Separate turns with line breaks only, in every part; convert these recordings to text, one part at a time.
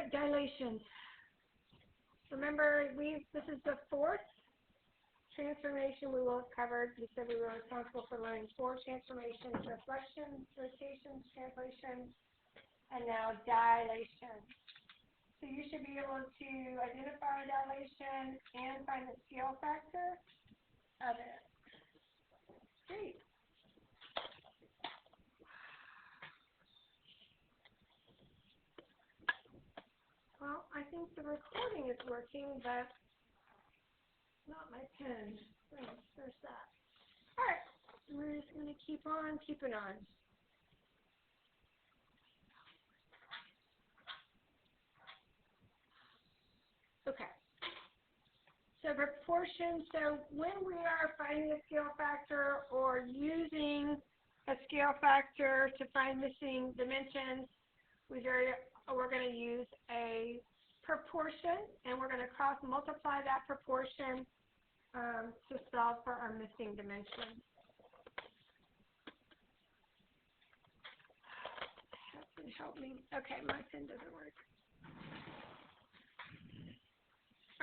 right, dilation. Remember, this is the fourth transformation we will have covered. We said we were responsible for learning 4 transformations: reflection, rotation, translation, and now dilation. So you should be able to identify dilation and find the scale factor of it. Great. Well, I think the recording is working, but not my pen. There's that. All right. We're just going to keep on keeping on. Okay. So proportion, so when we are finding a scale factor or using a scale factor to find missing dimensions, we're going to use a proportion, and we're going to cross multiply that proportion to solve for our missing dimension. That can help me. Okay, my pen doesn't work.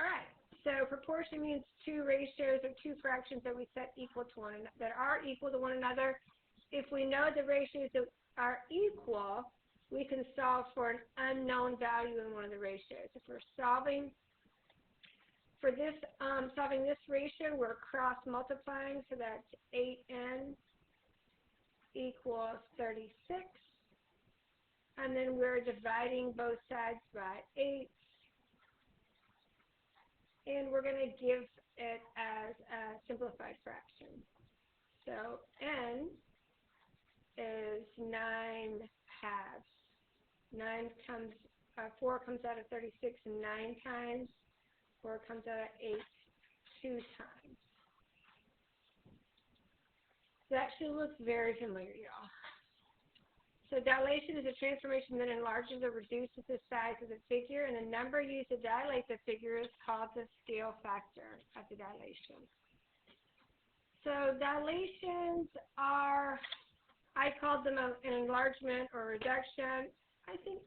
All right. So proportion means 2 ratios or 2 fractions that we set equal to that are equal to one another. If we know the ratios that are equal, we can solve for an unknown value in one of the ratios. If we're solving for this, solving this ratio, we're cross multiplying, so that's 8n equals 36. And then we're dividing both sides by 8. And we're going to give it as a simplified fraction. So n is 9 halves. 4 comes out of 36 9 times. 4 comes out of 8 2 times. That should look very familiar, y'all. So dilation is a transformation that enlarges or reduces the size of the figure, and the number used to dilate the figure is called the scale factor of the dilation. So dilations are, I called them an enlargement or reduction. I think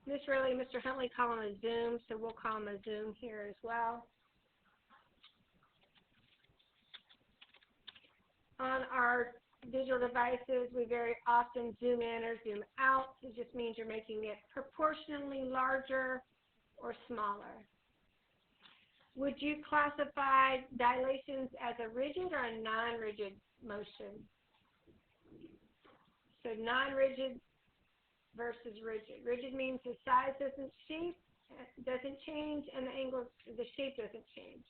Mr. Huntley called them a zoom, so we'll call them a zoom here as well. On our digital devices, we very often zoom in or zoom out. It just means you're making it proportionally larger or smaller. Would you classify dilations as a rigid or a non-rigid motion? So non-rigid versus rigid. Rigid means the size doesn't change, and the shape doesn't change.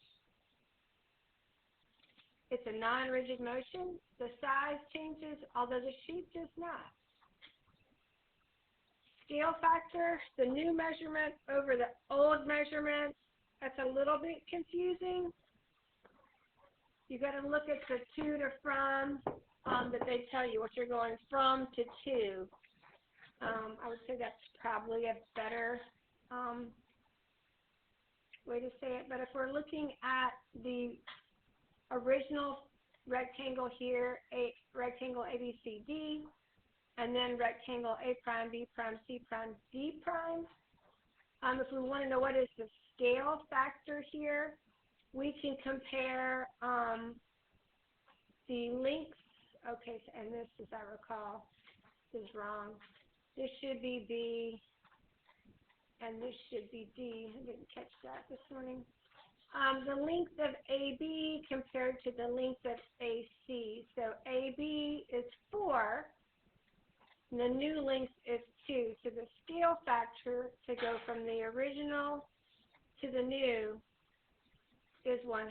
It's a non-rigid motion. The size changes, although the shape does not. Scale factor, the new measurement over the old measurement, that's a little bit confusing. You've got to look at the to to from that they tell you what you're going from to. I would say that's probably a better way to say it. But if we're looking at the original rectangle here, rectangle ABCD, and then rectangle A prime, B prime, C prime, D prime. If we want to know what is the scale factor here, we can compare the lengths. Okay, and this, as I recall, is wrong. This should be B, and this should be D. I didn't catch that this morning. The length of AB compared to the length of AC. So AB is 4, and the new length is 2. So the scale factor to go from the original to the new is 1/2.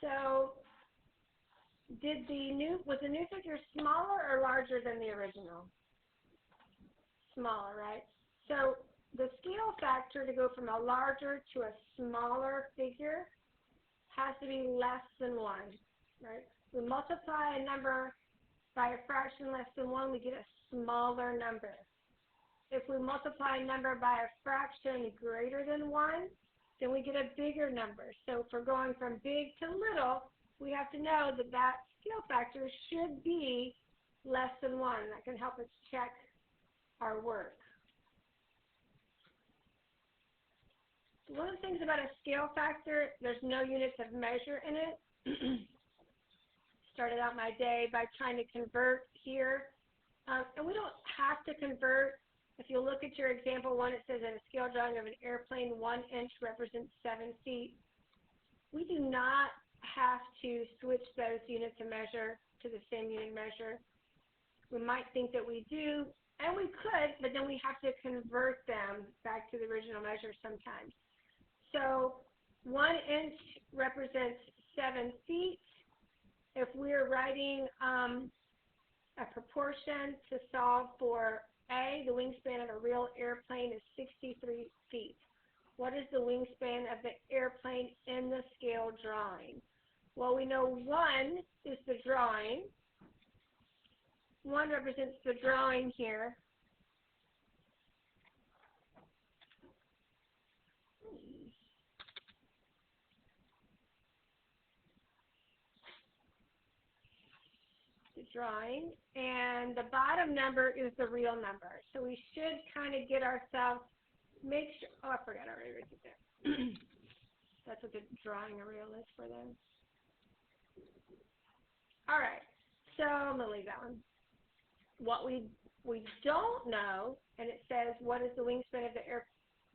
So was the new figure smaller or larger than the original? Smaller, right? So the scale factor to go from a larger to a smaller figure has to be less than 1, right? We multiply a number by a fraction less than 1, we get a smaller number. if we multiply a number by a fraction greater than 1, then we get a bigger number. So if we're going from big to little, we have to know that that scale factor should be less than 1. That can help us check our work. So one of the things about a scale factor, there's no units of measure in it. Started out my day by trying to convert here. And we don't have to convert. If you look at your example 1, it says in a scale drawing of an airplane, 1 inch represents 7 feet. We do not have to switch those units of measure to the same unit measure. We might think that we do, and we could, but then we have to convert them back to the original measure sometimes. So 1 inch represents 7 feet. If we're writing a proportion to solve for A, the wingspan of a real airplane is 63 feet. What is the wingspan of the airplane in the scale drawing? Well, we know 1 is the drawing. 1 represents the drawing here. The drawing, and the bottom number is the real number. So we should kind of get ourselves, make sure, oh, I forgot I already wrote it there. That's what the drawing a real is for them. All right, so I'm going to leave that one. What we don't know, and it says what is the wingspan of the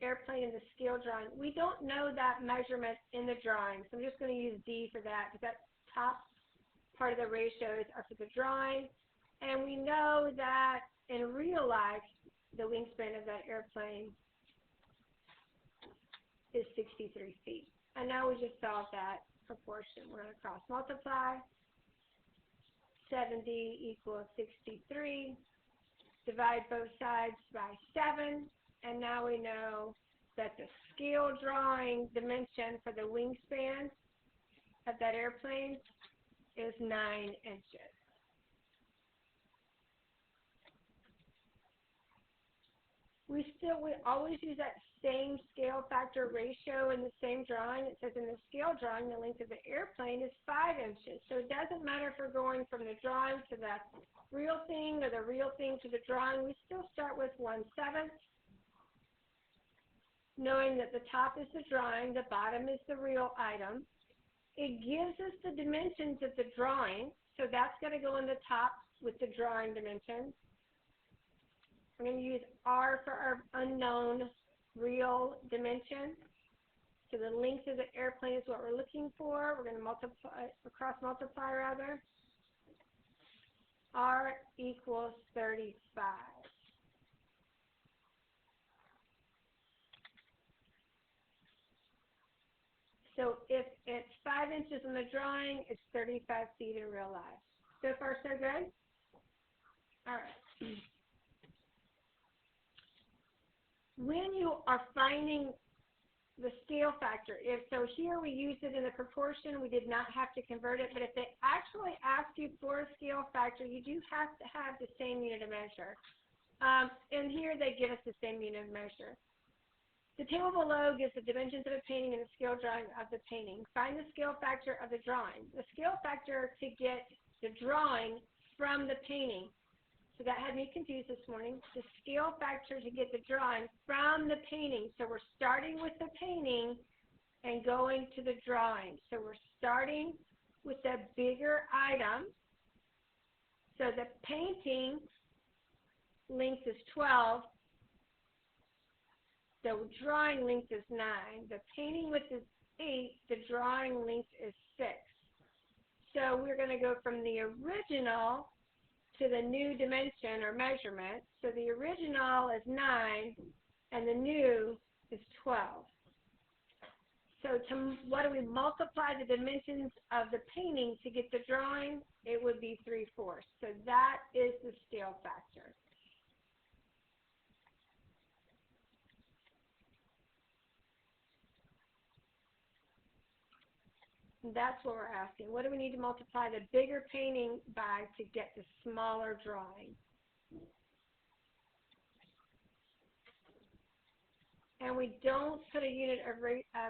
airplane in the scale drawing. We don't know that measurement in the drawing, so I'm just going to use D for that, because that top part of the ratios are for the drawing. And we know that in real life, the wingspan of that airplane is 63 feet. And now we just solved that proportion. We're going to cross multiply. 70 equals 63. Divide both sides by 7. And now we know that the scale drawing dimension for the wingspan of that airplane is 9 inches. We always use that same scale factor ratio in the same drawing. It says in the scale drawing, the length of the airplane is 5 inches. So it doesn't matter if we're going from the drawing to the real thing or the real thing to the drawing. We still start with 1/7, knowing that the top is the drawing, the bottom is the real item. It gives us the dimensions of the drawing, so that's going to go in the top with the drawing dimensions. We're going to use R for our unknown real dimension. So the length of the airplane is what we're looking for. We're going to multiply, or cross multiply rather. R equals 35. So if it's 5 inches in the drawing, it's 35 feet in real life. So far, so good? All right. When you are finding the scale factor, so here we used it in the proportion, we did not have to convert it, but if they actually ask you for a scale factor, you do have to have the same unit of measure. And here they give us the same unit of measure. The table below gives the dimensions of a painting and the scale drawing of the painting. Find the scale factor of the drawing. The scale factor to get the drawing from the painting. So that had me confused this morning. The scale factor to get the drawing from the painting. So we're starting with the painting and going to the drawing. So we're starting with the bigger item. So the painting length is 12. The drawing length is 9. The painting width is 8. The drawing length is 6. So we're going to go from the original to the new dimension or measurement. So the original is 9 and the new is 12. So what do we multiply the dimensions of the painting to get the drawing? It would be 3/4. So that is the scale factor. That's what we're asking. What do we need to multiply the bigger painting by to get the smaller drawing? and we don't put a unit of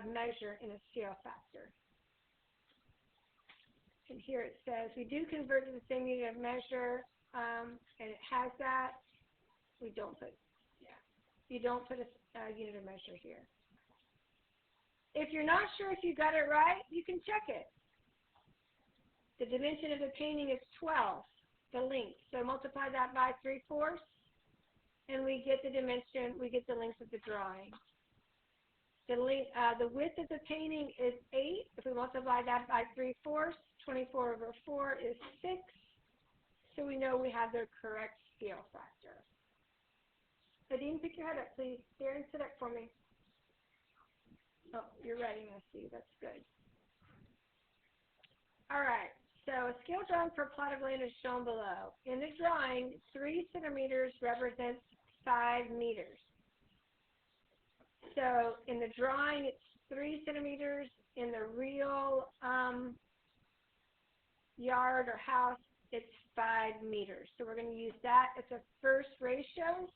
measure in a scale factor. And here it says we do convert to the same unit of measure, and it has that. We don't put, you don't put a unit of measure here. If you're not sure if you got it right, you can check it. The dimension of the painting is 12, the length. So multiply that by 3/4, and we get the dimension, we get the length of the drawing. The width of the painting is 8. If we multiply that by 3/4, 24/4 is 6. So we know we have the correct scale factor. Nadine, pick your head up, please. Darren, sit up for me. Oh, you're writing, I see. That's good. All right. So a scale drawing for a plot of land is shown below. In the drawing, 3 centimeters represents 5 meters. So in the drawing, it's 3 centimeters. In the real yard or house, it's 5 meters. So we're going to use that as a first ratio.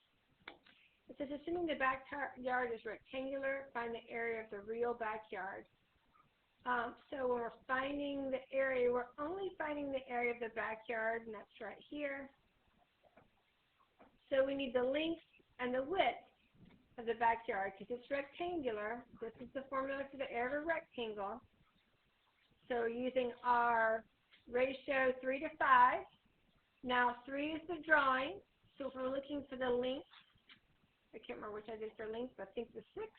It says, assuming the backyard is rectangular, find the area of the real backyard. So when we're finding the area, we're only finding the area of the backyard, and that's right here. So we need the length and the width of the backyard because it's rectangular. This is the formula for the area of a rectangle. So we're using our ratio 3:5. Now 3 is the drawing. So if we're looking for the length, I can't remember which I did for length, but I think the 6.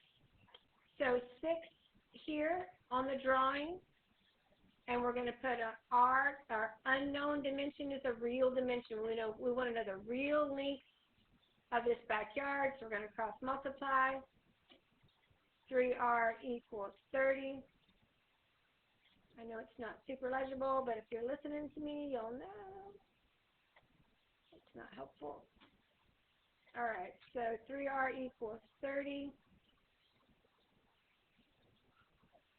So 6 here on the drawing, and we're going to put an R. Our unknown dimension is a real dimension. We want to know the real length of this backyard, so we're going to cross multiply. 3R equals 30. I know it's not super legible, but if you're listening to me, you'll know. It's not helpful. All right, so 3R equals 30.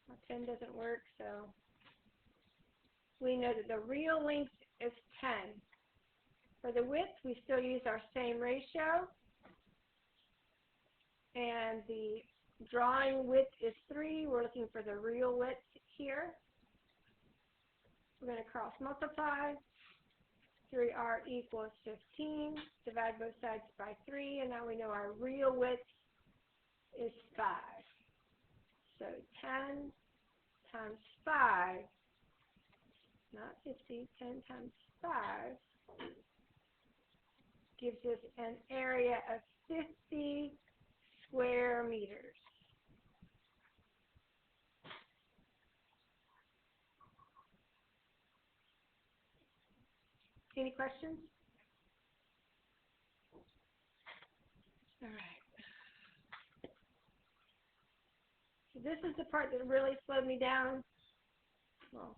My pen doesn't work, so we know that the real length is 10. For the width, we still use our same ratio. And the drawing width is 3. We're looking for the real width here. We're going to cross multiply. 3R equals 15. Divide both sides by 3, and now we know our real width is 5. So 10 times 5, not 50, 10 times 5 gives us an area of 50 square meters. Any questions? All right. So this is the part that really slowed me down. Well,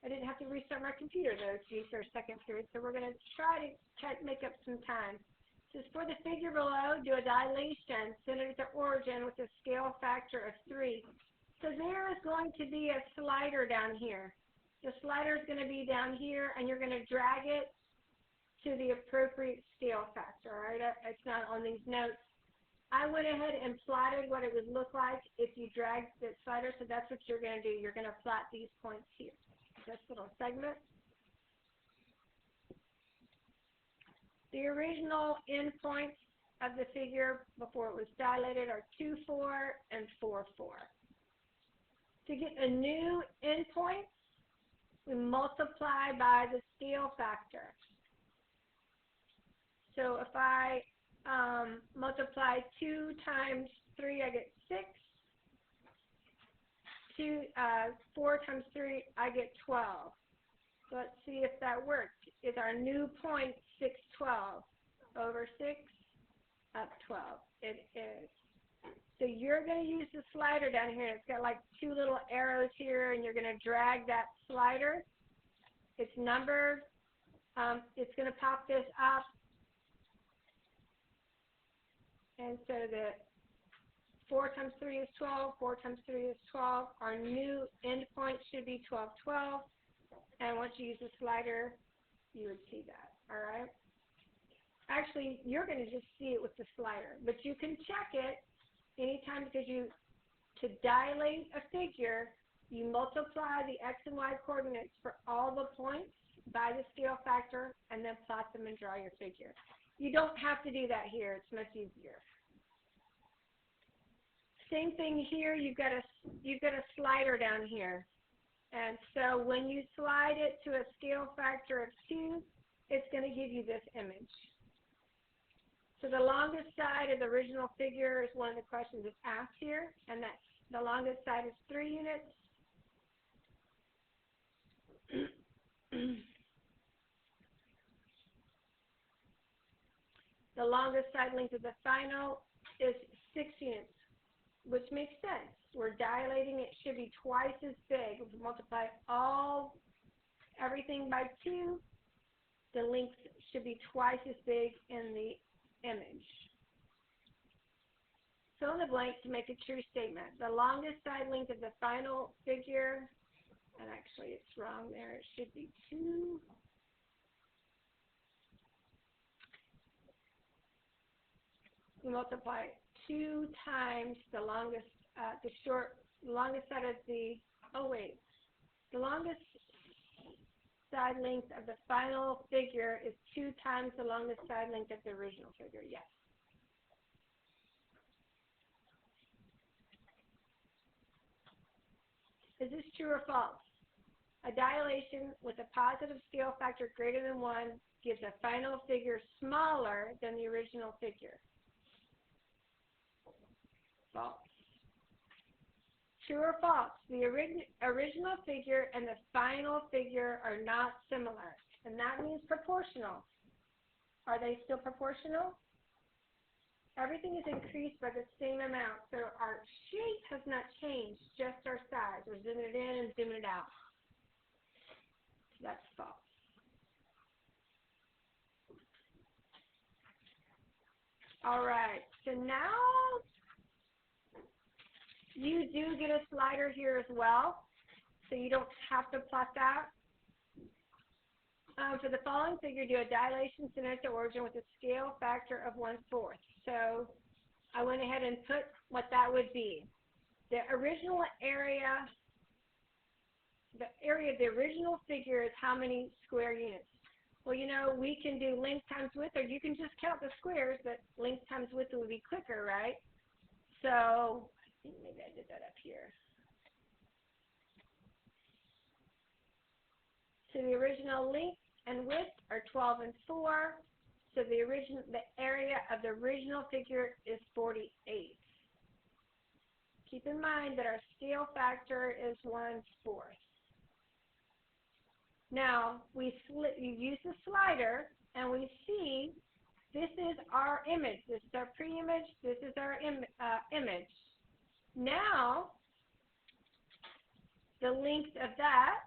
I didn't have to restart my computer, though, for a second period, so we're going to try to make up some time. So for the figure below, do a dilation centered at the origin with a scale factor of 3. So there is going to be a slider down here. The slider is going to be down here, and you're going to drag it to the appropriate scale factor, all right? It's not on these notes. I went ahead and plotted what it would look like if you dragged the slider, so that's what you're going to do. You're going to plot these points here, this little segment. The original endpoints of the figure before it was dilated are 2, 4, and 4, 4. To get a new endpoint, we multiply by the scale factor. So if I multiply 2 times 3, I get 6. 4 times 3, I get 12. So let's see if that works. Is our new point 6, 12? Over 6, up 12. It is. So you're going to use the slider down here. It's got like 2 little arrows here, and you're going to drag that slider. It's numbered. It's going to pop this up. And so the 4 times 3 is 12. 4 times 3 is 12. Our new endpoint should be 12, 12. And once you use the slider, you would see that. All right? Actually, you're going to just see it with the slider. But you can check it anytime, because to dilate a figure, you multiply the x and y coordinates for all the points by the scale factor and then plot them and draw your figure. You don't have to do that here. It's much easier. Same thing here. You've got a slider down here. And so when you slide it to a scale factor of 2, it's going to give you this image. So the longest side of the original figure is one of the questions that's asked here, and that's the longest side is 3 units. The longest side length of the final is 6 units, which makes sense. We're dilating, it should be twice as big. If we multiply everything by 2, the length should be twice as big in the image. Fill in the blank to make a true statement. The longest side length of the final figure, and actually it's wrong there, it should be 2. We multiply 2 times the longest, longest side of the, the longest side length of the final figure is 2 times the longest side length of the original figure, yes. Is this true or false? A dilation with a positive scale factor greater than 1 gives a final figure smaller than the original figure. False. True or false? The original figure and the final figure are not similar, and that means proportional. Are they still proportional? Everything is increased by the same amount, so our shape has not changed, just our size. We're zooming it in and zooming it out. So that's false. All right, so now you do get a slider here as well, so you don't have to plot that. For the following figure, do a dilation center to origin with a scale factor of 1/4. So I went ahead and put what that would be. The original area, the area of the original figure is how many square units? Well, you know, we can do length times width, or you can just count the squares, but length times width would be quicker, right? So I think maybe I did that up here. So the original length and width are 12 and 4. So the area of the original figure is 48. Keep in mind that our scale factor is 1/4. Now you use the slider, and we see this is our image. This is our pre-image. This is our image. Now the length of that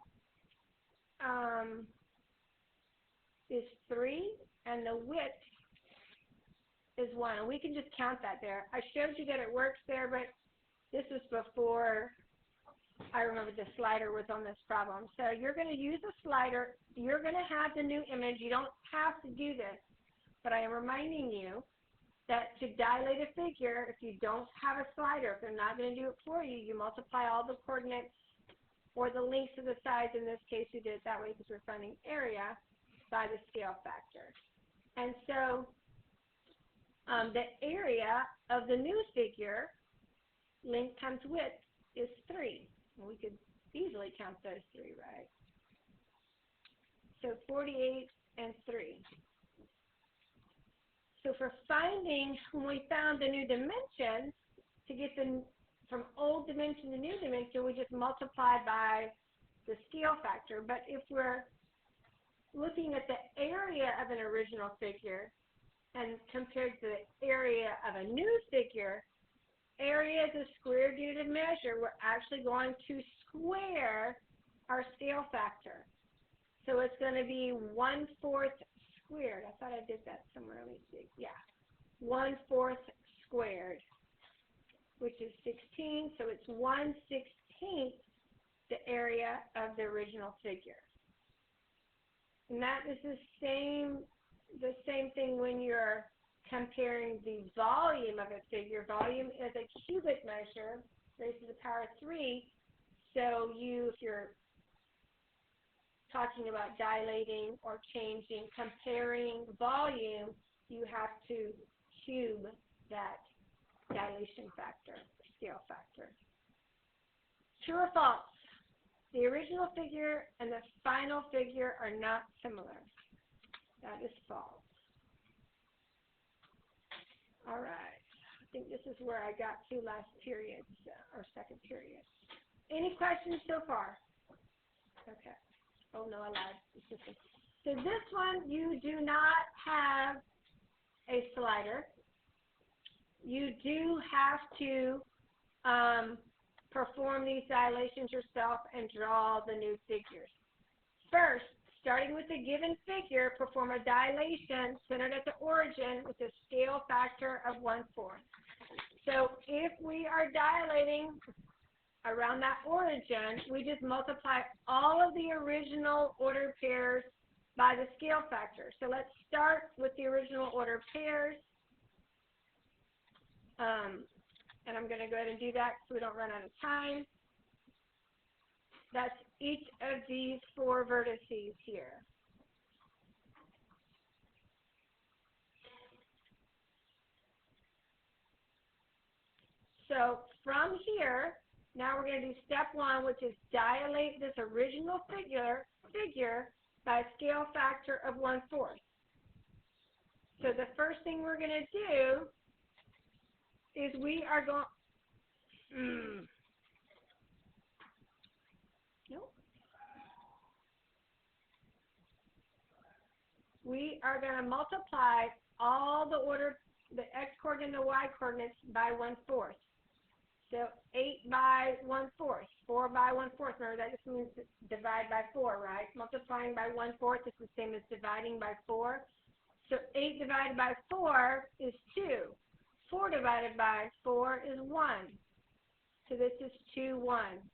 is 3, and the width is 1. We can just count that there. I showed you that it works there, but this was before I remember the slider was on this problem. So you're going to use a slider. You're going to have the new image. You don't have to do this, but I am reminding you that to dilate a figure, if you don't have a slider, if they're not going to do it for you, you multiply all the coordinates or the lengths of the sides. In this case, we did it that way because we're finding area by the scale factor. And so the area of the new figure, length times width, is 3. And we could easily count those 3, right? So 48 and 3. So for finding, when we found the new dimension, to get from old dimension to new dimension, we just multiply by the scale factor. But if we're looking at the area of an original figure and compared to the area of a new figure, area is a squared unit of measure. We're actually going to square our scale factor. So it's going to be 1/4 squared. I thought I did that somewhere. Let me see. Yeah, 1/4 squared, which is 16. So it's 1/16 the area of the original figure. And that is the same thing when you're comparing the volume of a figure. Volume is a cubic measure, raised to the power of 3. So if you're talking about dilating or changing, comparing volume, you have to cube that dilation factor, scale factor. True or false? The original figure and the final figure are not similar. That is false. All right. I think this is where I got to last period, or second period. Any questions so far? Okay. Oh, no, I lied. So this one, you do not have a slider. You do have to perform these dilations yourself and draw the new figures. First, starting with a given figure, perform a dilation centered at the origin with a scale factor of 1/4. So if we are dilating around that origin, we just multiply all of the original ordered pairs by the scale factor. So let's start with the original ordered pairs. And I'm going to go ahead and do that so we don't run out of time. That's each of these 4 vertices here. So from here, now we're going to do step 1, which is dilate this original figure by a scale factor of 1/4. So the first thing we're going to do is we are going, nope. We are going to multiply all the x coordinate and the y coordinates by 1/4. So 8 by 1/4, 4 by 1/4. Remember, that just means divide by 4, right? Multiplying by 1/4 is the same as dividing by 4. So 8 divided by 4 is 2. 4 divided by 4 is 1. So this is 2, 1.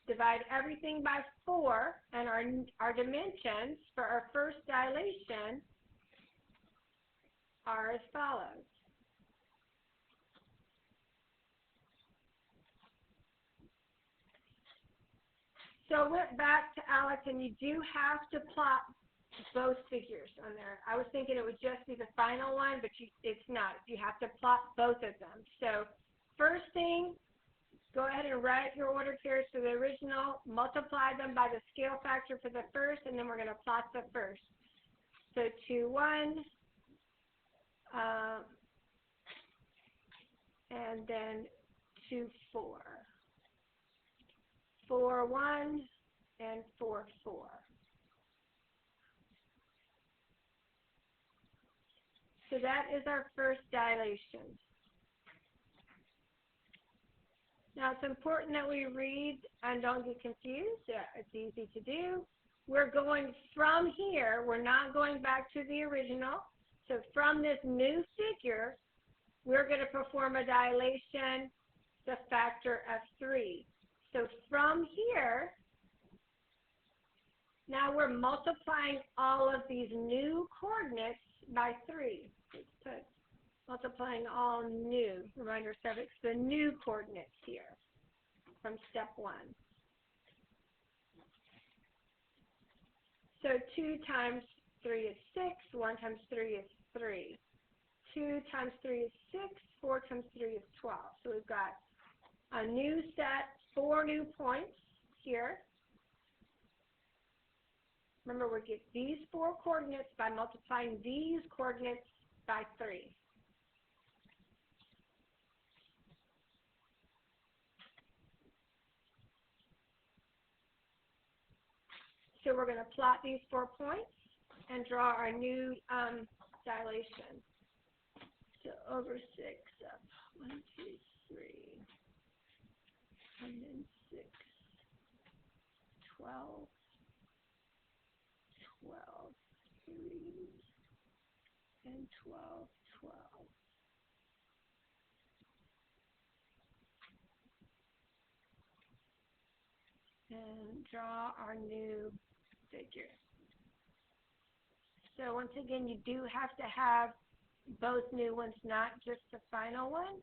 Divide everything by 4, and our dimensions for our first dilation are as follows. So I went back to Alex, and you do have to plot both figures on there. I was thinking it would just be the final one, but it's not. You have to plot both of them. So first thing, go ahead and write your ordered pairs for the original, multiply them by the scale factor for the first, and then we're going to plot the first. So 2, 1, and then 2, 4. 4, 1, and 4, 4. So that is our first dilation. Now it's important that we read and don't get confused. It's easy to do. We're going from here. We're not going back to the original. So from this new figure, we're going to perform a dilation, the factor of 3. So from here, now we're multiplying all of these new coordinates by 3. Let's put multiplying all new. Remind ourselves it's the new coordinates here from step 1. So 2 times 3 is 6. 1 times 3 is 3. 2 times 3 is 6. 4 times 3 is 12. So we've got a new set, 4 new points here. Remember, we get these 4 coordinates by multiplying these coordinates by 3. So we're going to plot these 4 points and draw our new dilation. So over 6 up, 1, 2, 3, and then 6, 12, 12, 3, and 12, 12. And draw our new figure. So once again, you do have to have both new ones, not just the final one.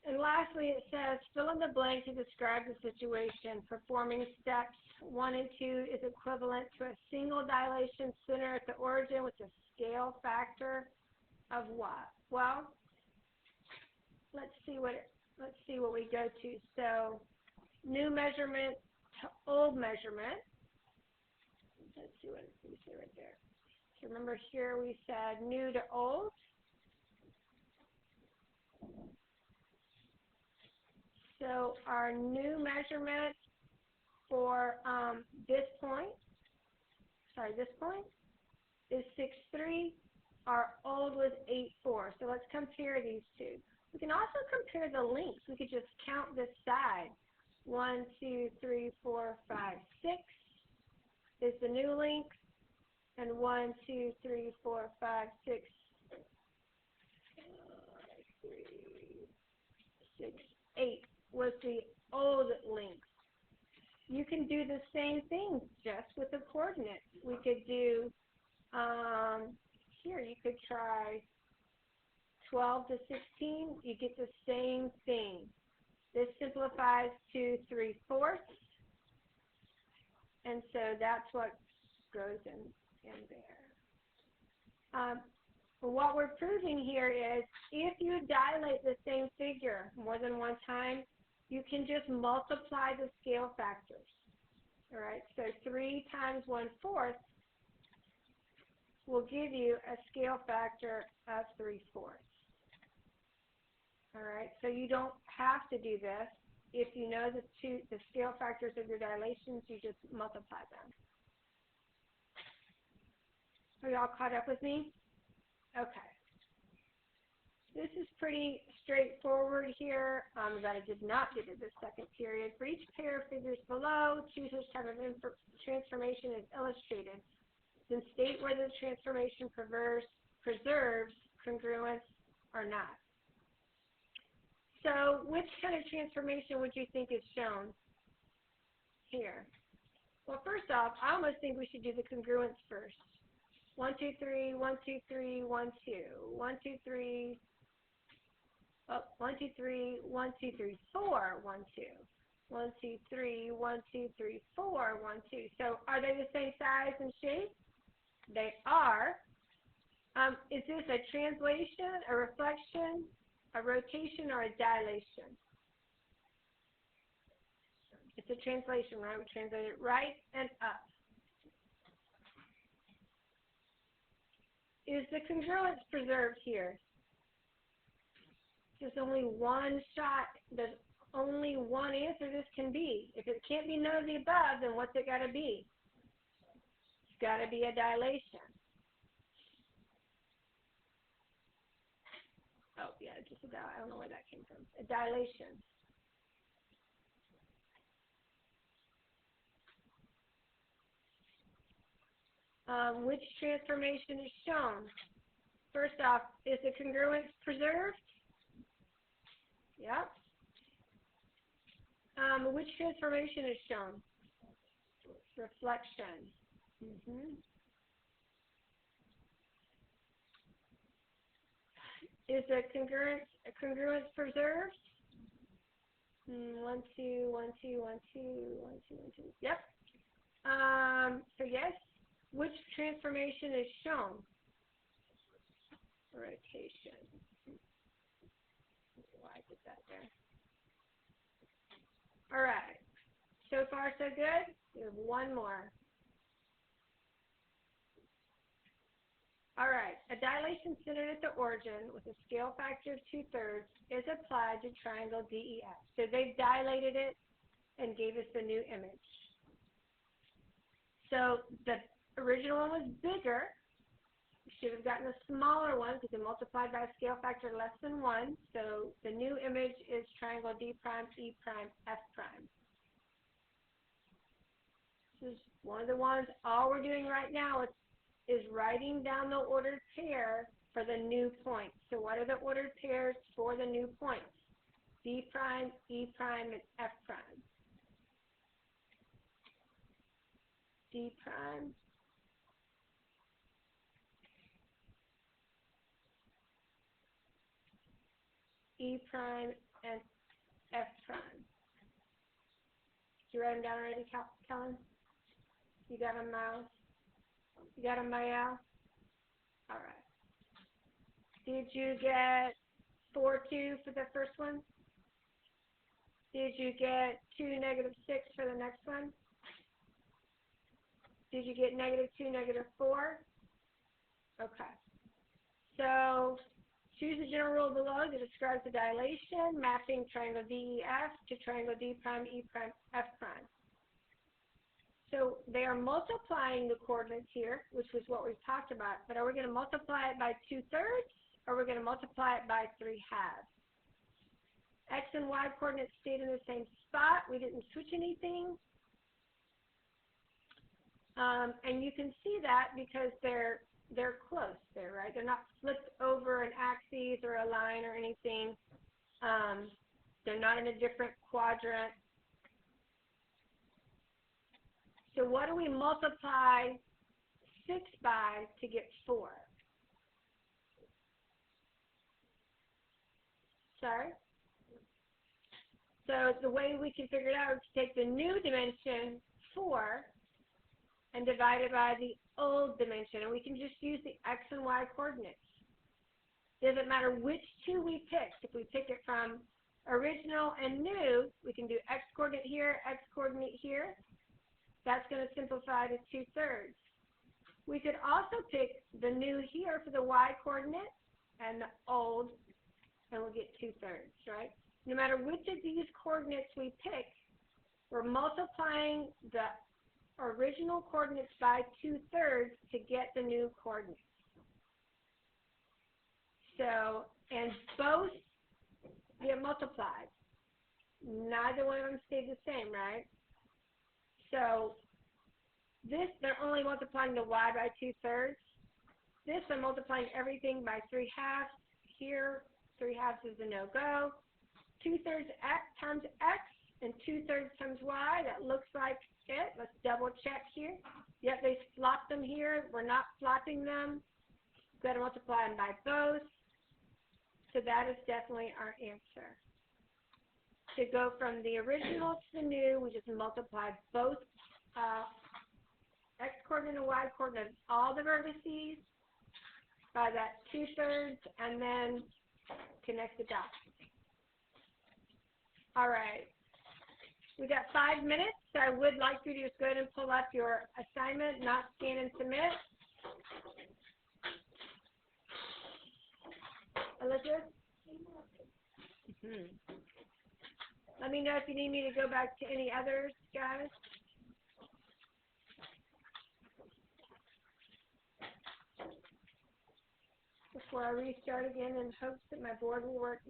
And lastly, it says, fill in the blank to describe the situation. Performing steps 1 and 2 is equivalent to a single dilation center at the origin with a scale factor of what? Well, let's see what we go to. So, new measurement to old measurement. Let's see what we say right there. So remember here we said new to old. So our new measurement for this point is 6.3. Our old was 8.4. So let's compare these two. We can also compare the lengths. We could just count this side. 1, 2, 3, 4, 5, 6 is the new length, and 1, 2, 3, 4, 5, 6, 8 was the old length. You can do the same thing just with the coordinates. We could do, here you could try 12 to 16. You get the same thing. This simplifies to 3/4, and so that's what goes in there. What we're proving here is if you dilate the same figure more than one time, you can just multiply the scale factors. All right, so 3 times 1/4 will give you a scale factor of 3/4. All right, so you don't have to do this. If you know the scale factors of your dilations, you just multiply them. Are y'all caught up with me? Okay. This is pretty straightforward here, that I did not do this second period. For each pair of figures below, choose which type of transformation is illustrated. Then state whether the transformation preserves congruence or not. So which kind of transformation would you think is shown here? Well, first off, I almost think we should do the congruence first. 1, 2, 3, 1, 2, 3, 1, 2, 1, 2, 3. Oh, 1, 2, 3, 1, 2, 3, 4, 1, 2. 1, 2, 3, 1, 2, 3, 4, 1, 2. So are they the same size and shape? They are. Is this a translation, a reflection, a rotation, or a dilation? It's a translation, right? We translate it right and up. Is the congruence preserved here? There's only one shot. There's only one answer this can be. If it can't be none of the above, then what's it got to be? It's got to be a dilation. Oh, yeah, just about. I don't know where that came from. A dilation. Which transformation is shown? First off, is the congruence preserved? Yep. Which transformation is shown? Reflection. Is the congruence preserved? 1, 2, 1, 2, 1, 2, 1, 2, 1, 2. Yep. So yes. Which transformation is shown? Rotation. Why I did that there? All right. So far, so good. We have one more. All right. A dilation centered at the origin with a scale factor of 2/3 is applied to triangle DEF. So they've dilated it and gave us the new image. So the original one was bigger. We should have gotten a smaller one because it multiplied by a scale factor less than 1. So the new image is triangle D prime, E prime, F prime. This is one of the ones. All we're doing right now is writing down the ordered pair for the new points. So what are the ordered pairs for the new points? D prime, E prime, and F prime. D prime, E prime, and F prime. Did you write them down already, Kellen? You got them, Miles? You got them, Mayel? All right. Did you get 4, 2 for the first one? Did you get 2, -6 for the next one? Did you get -2, -4? Okay. So choose the general rule below that describes the dilation, mapping triangle DEF to triangle D prime, E prime, F prime. So they are multiplying the coordinates here, which was what we've talked about, but are we going to multiply it by 2/3, or are we going to multiply it by 3/2? X and Y coordinates stayed in the same spot. We didn't switch anything. And you can see that because they're close there, right? They're not flipped over an axis or a line or anything. They're not in a different quadrant. So what do we multiply 6 by to get 4? Sorry? So the way we can figure it out is to take the new dimension, 4, and divide it by the old dimension. And we can just use the X and Y coordinates. Doesn't matter which 2 we picked. If we pick it from original and new, we can do X coordinate here, X coordinate here. That's going to simplify to 2/3. We could also pick the new here for the Y coordinate and the old, and we'll get 2/3, right? No matter which of these coordinates we pick, we're multiplying the original coordinates by 2/3 to get the new coordinates. So, and both get multiplied. Neither one of them stayed the same, right? So this, they're only multiplying the Y by 2/3. This, I'm multiplying everything by 3/2. Here, 3/2 is a no-go. 2/3 X times X and 2/3 times Y. That looks like it. Let's double check here. Yep, they flopped them here. We're not flopping them. Got to multiply them by both. So that is definitely our answer. To go from the original to the new, we just multiply both X coordinate and Y coordinate, all the vertices, by that 2/3, and then connect the dots. All right. We got 5 minutes, so I would like you to just go ahead and pull up your assignment, not scan and submit. Elizabeth? Let me know if you need me to go back to any others, guys. Before I restart again in hopes that my board will work.